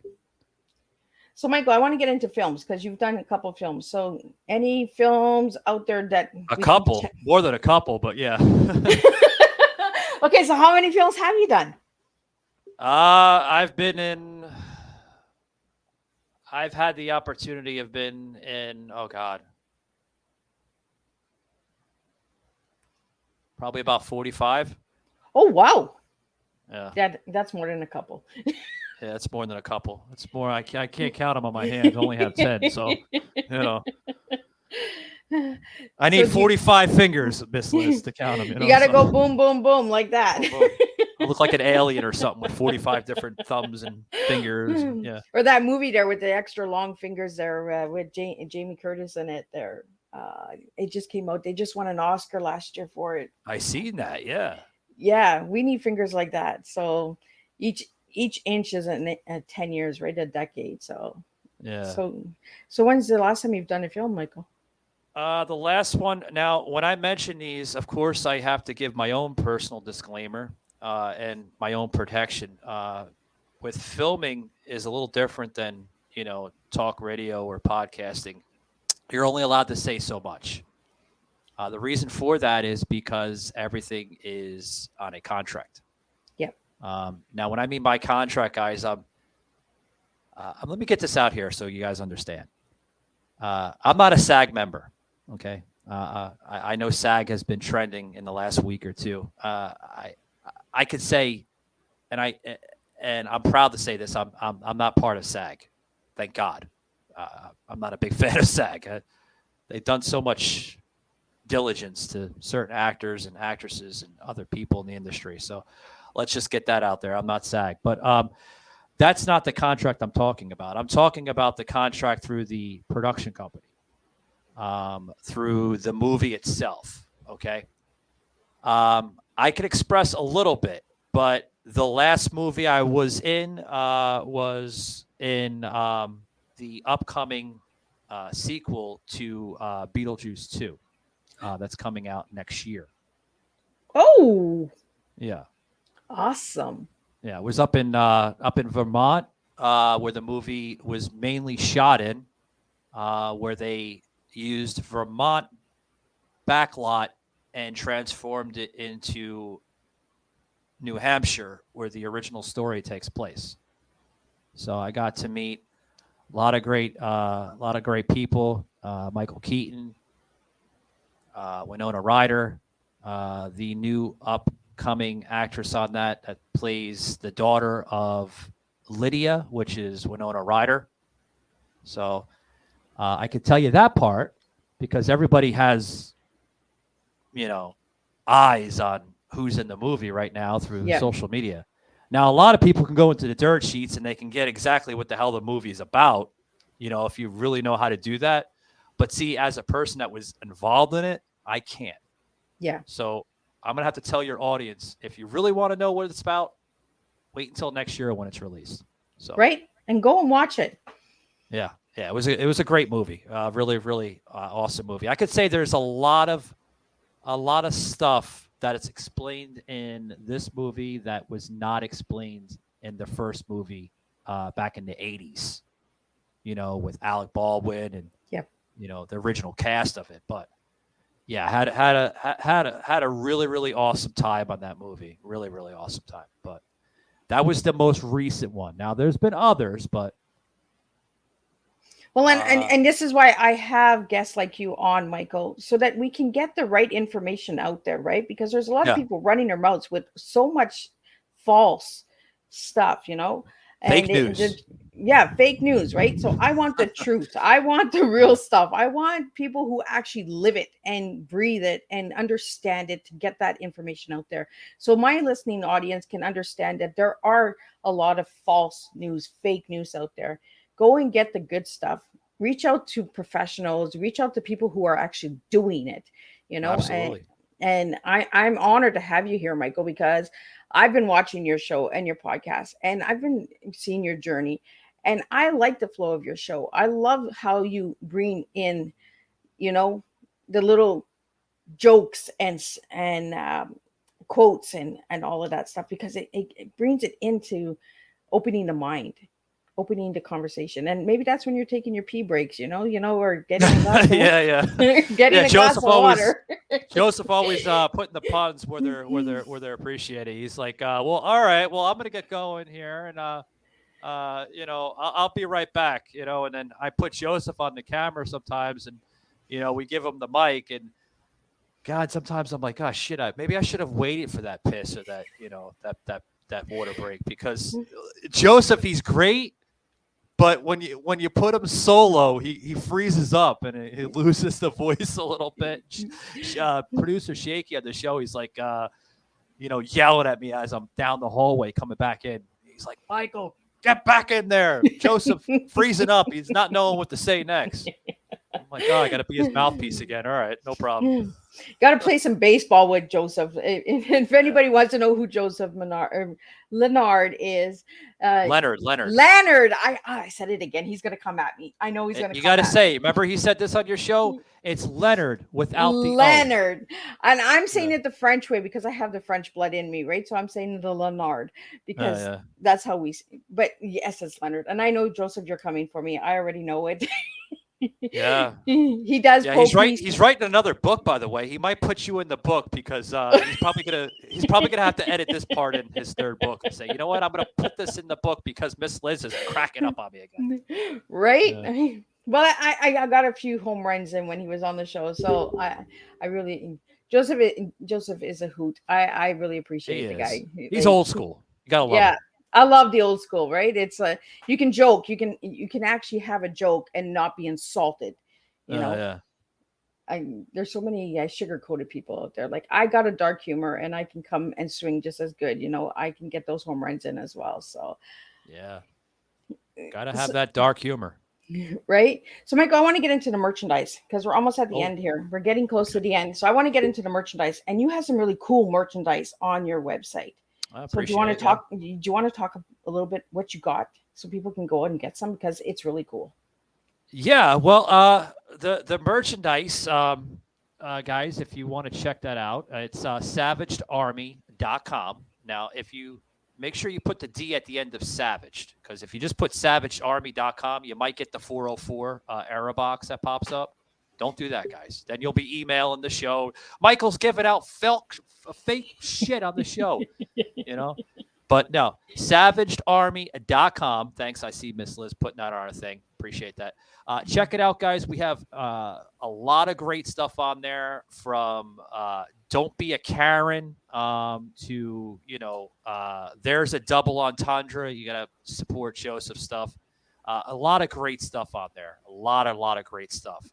So, Michael, I want to get into films because you've done a couple of films. So any films out there that... A couple, more than a couple, but yeah. Okay, so how many films have you done? I've had the opportunity of been in, oh God, probably about 45. Oh, wow. Yeah. That's more than a couple. Yeah, it's more than a couple. It's more. I can't count them on my hands. I only have 10. So, I need 45 fingers, Miss Liz, to count them. You got to go boom, boom, boom like that. Boom, boom. I look like an alien or something with 45 different thumbs and fingers. Yeah. Or that movie there with the extra long fingers there with Jamie Curtis in it there. It just came out. They just won an Oscar last year for it. I seen that. Yeah. Yeah, we need fingers like that. So each inch is 10 years, right? A decade. So yeah. So when's the last time you've done a film, Michael? The last one. Now, when I mention these, of course, I have to give my own personal disclaimer and my own protection. With filming is a little different than talk radio or podcasting. You're only allowed to say so much. The reason for that is because everything is on a contract. Now, when I mean by contract, guys, let me get this out here so you guys understand. I'm not a SAG member, okay? I know SAG has been trending in the last week or two. I could say, and I'm proud to say this, I'm not part of SAG, thank God. I'm not a big fan of SAG. They've done so much diligence to certain actors and actresses and other people in the industry, so let's just get that out there. I'm not SAG, but that's not the contract I'm talking about. I'm talking about the contract through the production company, through the movie itself, okay? I can express a little bit, but the last movie I was in the upcoming sequel to Beetlejuice 2 that's coming out next year. Oh! Yeah. Awesome. Yeah, it was up in Vermont, where the movie was mainly shot in, where they used Vermont backlot and transformed it into New Hampshire, where the original story takes place. So I got to meet a lot of great people. Michael Keaton, Winona Ryder, the new upcoming actress on that plays the daughter of Lydia, which is Winona Ryder. So I could tell you that part because everybody has, eyes on who's in the movie right now through social media. Now, a lot of people can go into the dirt sheets and they can get exactly what the hell the movie is about, if you really know how to do that. But see, as a person that was involved in it, I can't. Yeah. So I'm going to have to tell your audience, if you really want to know what it's about, wait until next year when it's released. So right. And go and watch it. Yeah. It was a great movie. Really, really awesome movie. I could say there's a lot of stuff that is explained in this movie that was not explained in the first movie back in the 80s, with Alec Baldwin and, the original cast of it. But yeah, had a really, really awesome time on that movie. Really, really awesome time. But that was the most recent one. Now there's been others, but well, and this is why I have guests like you on, Michael, so that we can get the right information out there, right? Because there's a lot of people running their mouths with so much false stuff, and fake news. Fake news, right? So I want the truth. I want the real stuff. I want people who actually live it and breathe it and understand it to get that information out there. So my listening audience can understand that there are a lot of false news, fake news out there. Go and get the good stuff. Reach out to professionals. Reach out to people who are actually doing it, Absolutely. And I'm honored to have you here, Michael, because I've been watching your show and your podcast, and I've been seeing your journey. And I like the flow of your show. I love how you bring in, the little jokes and quotes and all of that stuff, because it brings it into opening the mind, opening the conversation. And maybe that's when you're taking your pee breaks, or getting a glass of getting a glass of water. Joseph always putting the puns where they're appreciated. He's like, well, all right, well, I'm gonna get going here, and I'll be right back, and then I put Joseph on the camera sometimes, and we give him the mic, and God, sometimes I'm like, oh shit, maybe I should have waited for that piss or that that water break, because Joseph, he's great. But when you put him solo, he freezes up and he loses the voice a little bit. Producer Shaky on the show, he's like, yelling at me as I'm down the hallway coming back in. He's like, Michael, get back in there. Joseph freezing up. He's not knowing what to say next. I'm like, oh, I got to be his mouthpiece again. All right, no problem. Got to play some baseball with Joseph. If anybody wants to know who Joseph Leonard is, Leonard. I said it again. He's gonna come at me. I know he's gonna. You got to say. Remember, he said this on your show. It's Leonard without the Leonard, and I'm saying it the French way because I have the French blood in me, right? So I'm saying the Leonard because that's how we. But yes, it's Leonard, and I know Joseph, you're coming for me. I already know it. Yeah, he does. Yeah, he's writing another book, by the way. He might put you in the book because he's probably gonna have to edit this part in his third book and say, you know what, I'm gonna put this in the book because Miss Liz is cracking up on me again. Right. Yeah. Well, I got a few home runs in when he was on the show, so I really Joseph is a hoot. I really appreciate the guy. He's old school. You gotta love him. I love the old school, right? It's you can joke, you can actually have a joke and not be insulted, Yeah. There's so many sugar-coated people out there. Like, I got a dark humor and I can come and swing just as good. I can get those home runs in as well. So yeah, gotta have that dark humor, right? So, Michael, I want to get into the merchandise because we're almost at the end here. We're getting close to the end, so I want to get into the merchandise, and you have some really cool merchandise on your website. So do you want to talk? Do you want to talk a little bit what you got so people can go out and get some, because it's really cool? Yeah, well, the merchandise, guys, if you want to check that out, it's savagedarmy.com. Now, if you make sure you put the D at the end of Savaged, because if you just put savagedarmy.com, you might get the 404 error box that pops up. Don't do that, guys. Then you'll be emailing the show. Michael's giving out fake shit on the show, you know. But no, savagedarmy.com. Thanks. I see Miss Liz putting that on our thing. Appreciate that. Check it out, guys. We have a lot of great stuff on there, from Don't Be a Karen to, There's a Double Entendre. You got to support Joseph stuff. A lot of great stuff on there. A lot of great stuff.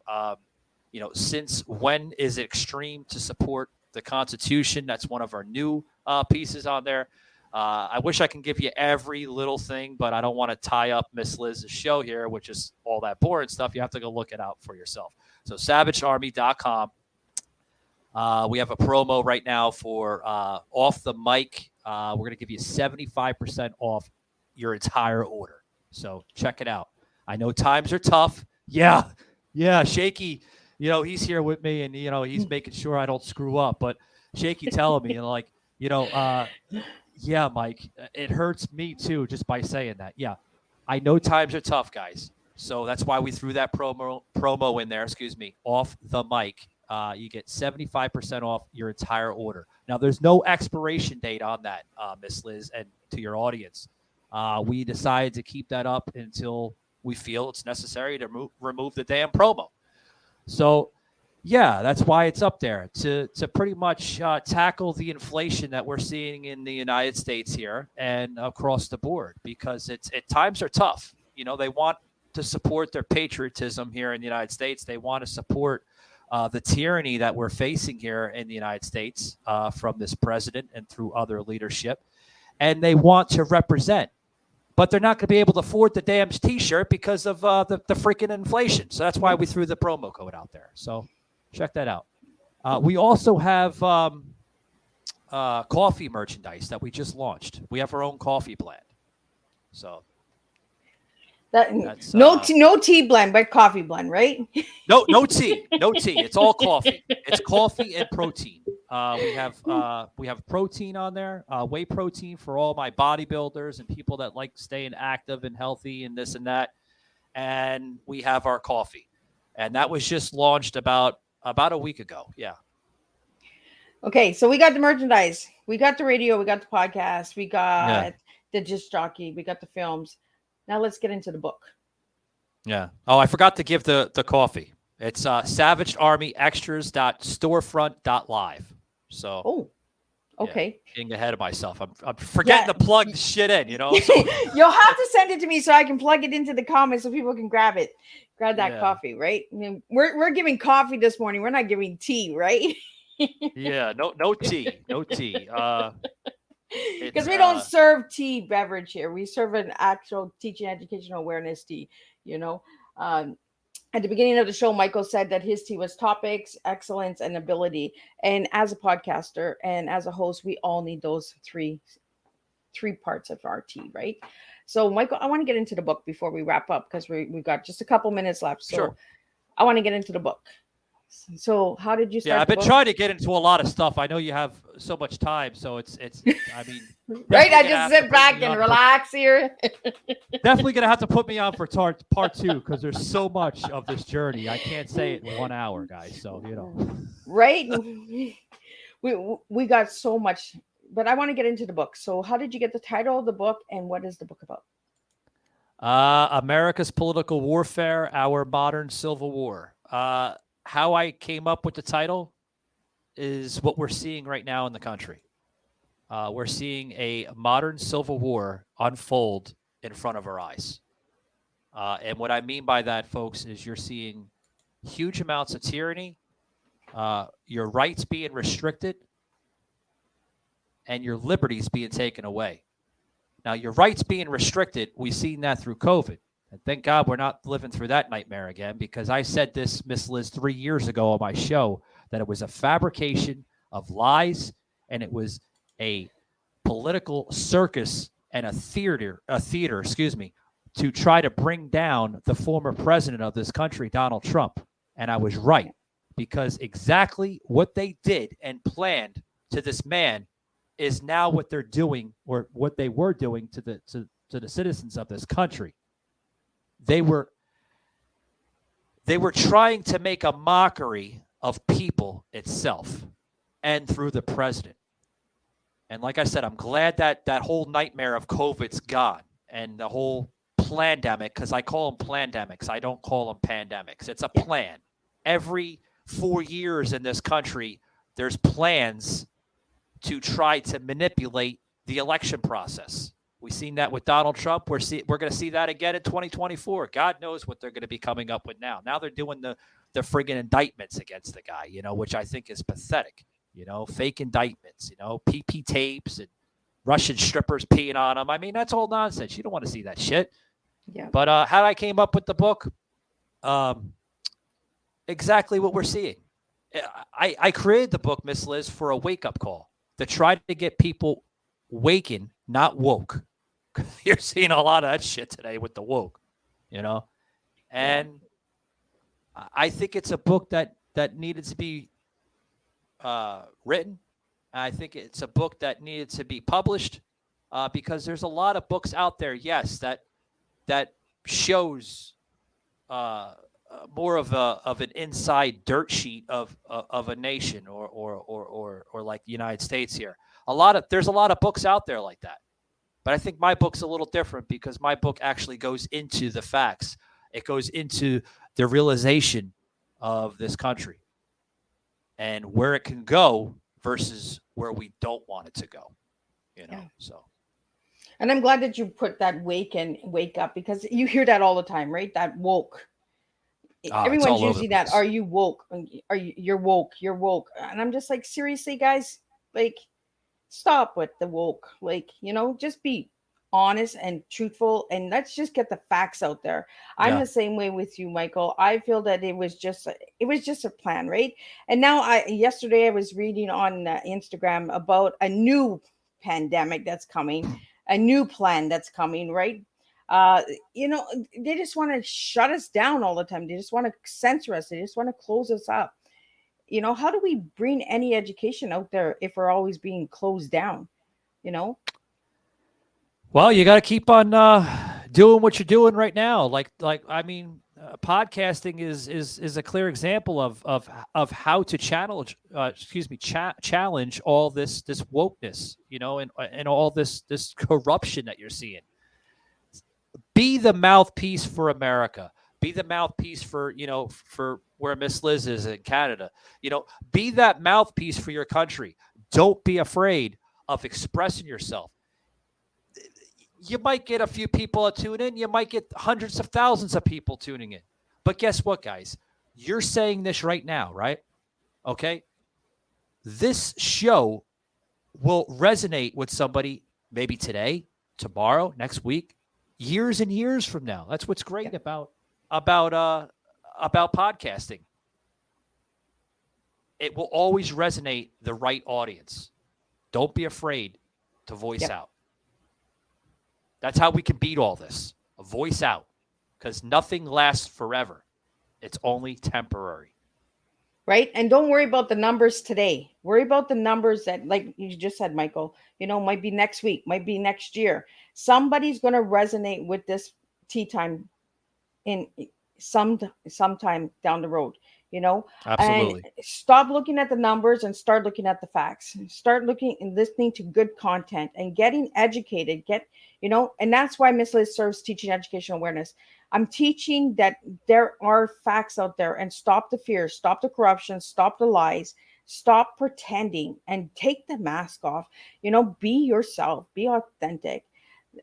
Since when is it extreme to support the Constitution? That's one of our new pieces on there. I wish I can give you every little thing, but I don't want to tie up Miss Liz's show here, which is all that boring stuff. You have to go look it out for yourself. So savagearmy.com. We have a promo right now for Off the Mic. We're going to give you 75% off your entire order. So check it out. I know times are tough. Yeah, Shaky, he's here with me, and, he's making sure I don't screw up. But Shaky telling me, yeah, Mike, it hurts me too just by saying that. Yeah, I know times are tough, guys. So that's why we threw that promo in there, Off the Mic. You get 75% off your entire order. Now, there's no expiration date on that, Miss Liz, and to your audience. We decided to keep that up until we feel it's necessary to remove the damn promo. So, yeah, that's why it's up there, to pretty much tackle the inflation that we're seeing in the United States here and across the board, because times are tough. They want to support their patriotism here in the United States. They want to support the tyranny that we're facing here in the United States from this president and through other leadership. And they want to represent. But they're not going to be able to afford the damn T-shirt because of the freaking inflation. So that's why we threw the promo code out there. So check that out. We also have coffee merchandise that we just launched. We have our own coffee blend. So that's no tea blend, but coffee blend, right? No tea. It's all coffee. It's coffee and protein. We have protein on there, whey protein for all my bodybuilders and people that like staying active and healthy and this and that. And we have our coffee, and that was just launched about a week ago. Yeah. Okay, so we got the merchandise, we got the radio, we got the podcast, we got the disc jockey, we got the films. Now let's get into the book. Yeah. Oh, I forgot to give the coffee. It's savagearmyextras.storefront.live. So. Oh, okay. Getting ahead of myself. I'm forgetting to plug the shit in, So. You'll have to send it to me so I can plug it into the comments so people can grab that coffee, right? I mean, we're giving coffee this morning. We're not giving tea, right? Yeah. No tea. No tea. Because we don't serve tea beverage here. We serve an actual teaching, educational awareness tea, At the beginning of the show, Michael said that his tea was topics, excellence, and ability. And as a podcaster and as a host, we all need those three parts of our tea, right? So, Michael, I want to get into the book before we wrap up, because we've got just a couple minutes left. So sure. I want to get into the book. So how did you start? Yeah, I've been trying to get into a lot of stuff. I know you have so much time, so it's I mean, right? I just sit back and relax here. Definitely gonna have to put me on for part 2, because there's so much of this journey. I can't say it in 1 hour, guys. So right? we got so much, but I want to get into the book. So how did you get the title of the book, and what is the book about? America's Political Warfare: Our Modern Civil War. How I came up with the title is what we're seeing right now in the country. We're seeing a modern civil war unfold in front of our eyes. And what I mean by that, folks, is you're seeing huge amounts of tyranny, your rights being restricted, and your liberties being taken away. Now, your rights being restricted, we've seen that through COVID. And thank God we're not living through that nightmare again, because I said this, Miss Liz, 3 years ago on my show, that it was a fabrication of lies, and it was a political circus and a theater, to try to bring down the former president of this country, Donald Trump. And I was right, because exactly what they did and planned to this man is now what they're doing, or what they were doing to the citizens of this country. They were They were trying to make a mockery of people itself and through the president. And like I said, I'm glad that that whole nightmare of COVID's gone and the whole plandemic, because I call them plandemics. I don't call them pandemics. It's a plan. Every 4 years in this country, there's plans to try to manipulate the election process. We've seen that with Donald Trump. We're going to see that again in 2024. God knows what they're going to be coming up with now. Now they're doing the friggin' indictments against the guy, which I think is pathetic. Fake indictments, PP tapes and Russian strippers peeing on them. I mean, that's all nonsense. You don't want to see that shit. Yeah. But how I came up with the book, exactly what we're seeing. I created the book, Miss Liz, for a wake-up call to try to get people waking, not woke. You're seeing a lot of that shit today with the woke, And I think it's a book that needed to be written. I think it's a book that needed to be published because there's a lot of books out there, yes, that shows more of an inside dirt sheet of a nation or like the United States here. There's a lot of books out there like that. But I think my book's a little different because my book actually goes into the facts. It goes into the realization of this country and where it can go versus where we don't want it to go. So. And I'm glad that you put that wake up, because you hear that all the time, right? That woke. Everyone's using that. Are you woke? You're woke. You're woke. And I'm just like, seriously, guys, like, stop with the woke. Like, just be honest and truthful, and let's just get the facts out there. I'm the same way with you, Michael. I feel that it was just a plan, right? And now yesterday I was reading on Instagram about a new pandemic that's coming, a new plan that's coming, right? They just want to shut us down all the time. They just want to censor us. They just want to close us up. How do we bring any education out there if we're always being closed down? Well, you got to keep on doing what you're doing right now. Podcasting is a clear example of how to challenge all this wokeness, and all this corruption that you're seeing. Be the mouthpiece for America. Be the mouthpiece for where Miss Liz is in Canada. Be that mouthpiece for your country. Don't be afraid of expressing yourself. You might get a few people to tune in. You might get hundreds of thousands of people tuning in. But guess what, guys? You're saying this right now, right? Okay? This show will resonate with somebody maybe today, tomorrow, next week, years and years from now. That's what's great about podcasting. It will always resonate the right audience. Don't be afraid to voice out. That's how we can beat all this. A voice out. Because nothing lasts forever. It's only temporary. Right? And don't worry about the numbers today. Worry about the numbers that, like you just said, Michael, might be next week, might be next year. Somebody's going to resonate with this tea time in sometime down the road. Absolutely. And stop looking at the numbers and start looking at the facts. Start looking and listening to good content and getting educated. And that's why Miss Liz serves teaching educational awareness. I'm teaching that there are facts out there, and stop the fear, stop the corruption, stop the lies, stop pretending, and take the mask off. Be yourself, be authentic.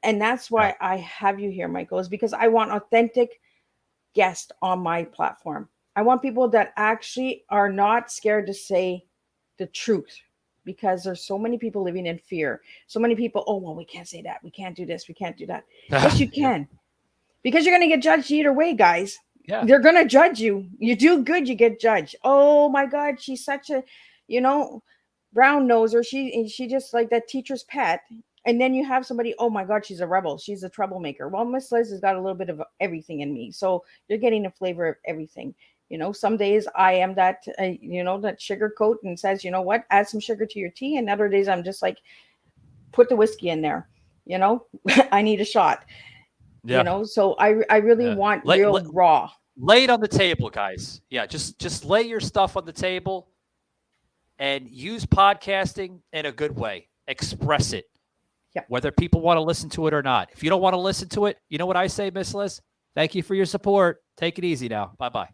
And that's why I have you here, Michael, is because I want authentic guests on my platform. I want people that actually are not scared to say the truth, because there's so many people living in fear. So many people, we can't say that. We can't do this. We can't do that. Yes, you can. Because you're going to get judged either way, guys. Yeah. They're going to judge you. You do good, you get judged. Oh my God, she's such a, brown noser. She just like that teacher's pet. And then you have somebody, oh my God, she's a rebel. She's a troublemaker. Well, Miss Liz has got a little bit of everything in me. So you're getting a flavor of everything. Some days I am that, that sugar coat and says, add some sugar to your tea. And other days I'm just like, put the whiskey in there. I need a shot. So I really want real raw. Lay it on the table, guys. Yeah, just lay your stuff on the table and use podcasting in a good way. Express it. Yeah. Whether people want to listen to it or not. If you don't want to listen to it, you know what I say, Miss Liz? Thank you for your support. Take it easy now. Bye-bye.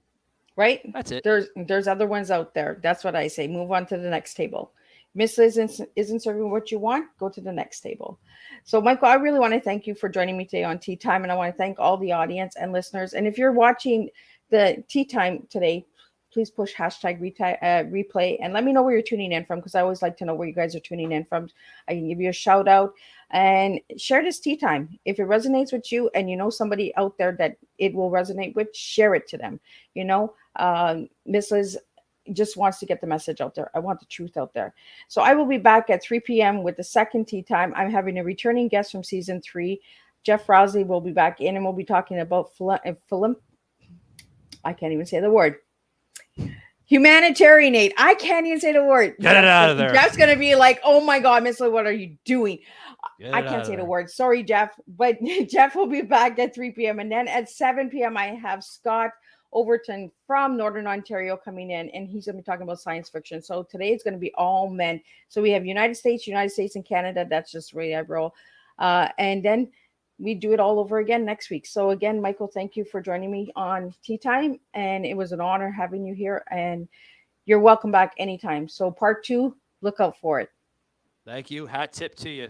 Right? That's it. There's other ones out there. That's what I say. Move on to the next table. Miss Liz isn't serving what you want. Go to the next table. So, Michael, I really want to thank you for joining me today on Tea Time, and I want to thank all the audience and listeners. And if you're watching the Tea Time today, please push hashtag replay and let me know where you're tuning in from, because I always like to know where you guys are tuning in from. I can give you a shout out and share this Tea Time. If it resonates with you and you know somebody out there that it will resonate with, share it to them. You know, Miss Liz just wants to get the message out there. I want the truth out there. So I will be back at 3 p.m. with the second Tea Time. I'm having a returning guest from season 3. Jeff Rosley will be back in, and we'll be talking about I can't even say the word. Humanitarian aid. I can't even say the word. Get it out of there. Jeff's going to be like, oh my God, Miss Liz, what are you doing? I can't say the there. word. Sorry, Jeff. But Jeff will be back at 3 p.m. And then at 7 p.m., I have Scott Overton from Northern Ontario coming in, and he's going to be talking about science fiction. So today it's going to be all men. So we have United States and Canada. That's just the way I roll. And then we do it all over again next week. So again, Michael, thank you for joining me on Tea Time. And it was an honor having you here. And you're welcome back anytime. So part 2, look out for it. Thank you. Hat tip to you.